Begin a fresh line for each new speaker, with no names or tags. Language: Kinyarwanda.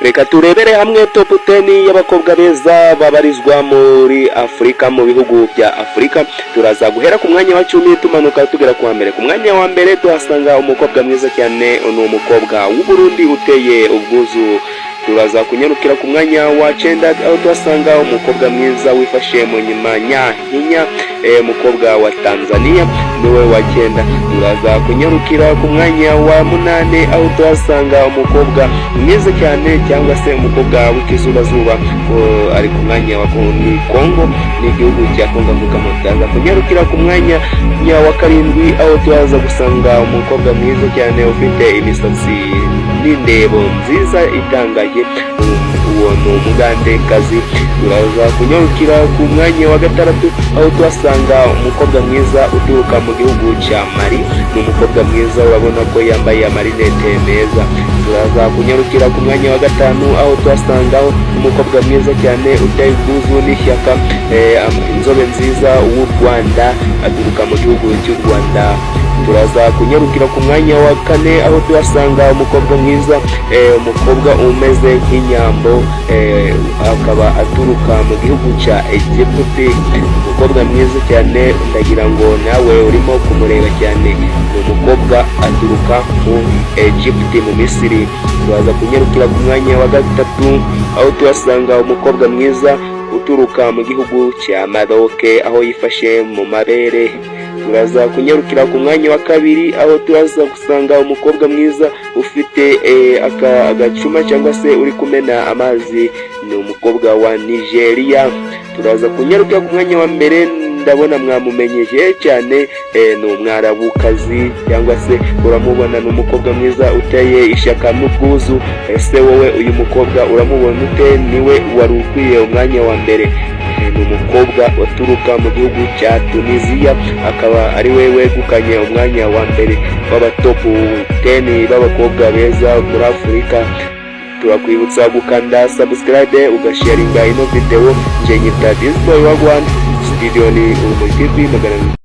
Reka turebere hamwe top 10 y'abakobwa beza babarizwa muri Afrika, mu bihugu bya Afrika. Turaza guhera ku mwanya wa 10 tumanuka tugera ku wa mbere. Ku mwanya wa mbere tuhasanga umukobwa mwiza cyane, ni umukobwa w'u Burundi uteye ubwuzu. Turaza kunyarukira ku mwanya wa 9 aho tuhasanga umukobwa mwiza wifashe mu nyuma nyahinya, umukobwa wa Tanzania niwe wa 9. Turaza kunyarukira ku mwanya wa 8 aho tuhasanga umukobwa mwiza cyane cyangwa se umukobwa w'ikizubazuba, ari ku mwanya wa Kongo, ni igihugu cya Kongo avuga. Turaza kunyarukira ku mwanya wa 7 aho tuhaza gusanga umukobwa mwiza cyane ufite imisatsi n'indebo nziza itangaje, uwo ni umugandekazi. Turaza kunyarukira ku mwanya wa 6 aho tuhasanga umukobwa mwiza uturuka mu gihugu cya Mali, ni umukobwa mwiza urabona ko yambaye amarinete meza. Turaza kunyarukira ku mwanya wa 5 aho tuhasanga umukobwa mwiza cyane uteye ubwuzu n'ishyaka, inzobe nziza w'u Rwanda, aturuka mu gihugu cy'u Rwanda. Turaza kunyarukira ku mwanya wa 4 aho tuhasanga umukobwa mwiza, umukobwa umeze nk'inyambo, akaba aturuka mu gihugu cya Egypt, umukobwa mwiza cyane, ndagira ngo nawe urimo kumureba cyane. Ni umukobwa aturuka mu Egypt, mu Misiri. Turaza kunyarukira ku mwanya wa 3 aho tuhasanga umukobwa mwiza uturuka mu gihugu cya Maroc, aho yifashe mu mabere. Turaza kunyarukira ku mwanya wa 2 aho turaza gusanga umukobwa mwiza ufite agacuma cyangwa se uri kumena amazi, ni umukobwa wa Nigeria. Turaza kunyarukira ku mwanya wa 1, ndabona mwamumenyeje cyane, ni umwarabukazi cyangwa se uramubona, ni umukobwa mwiza uteye ishyaka n'ubwuzu. Ese wowe uyu mukobwa uramubona ute? Niwe wari ukwiye umwanya wa 1. Ni umukobwa waturuka mu gihugu cya Tunisia, akaba ari we wegukanye umwanya wa 1 w'abatop 10 b'abakobwa beza muri Afurika. Turakwibutsa gukanda subscribe ugasharinga ino video. Nje nyita Disboy wa Rwanda, studio ni Urumuri TV magana.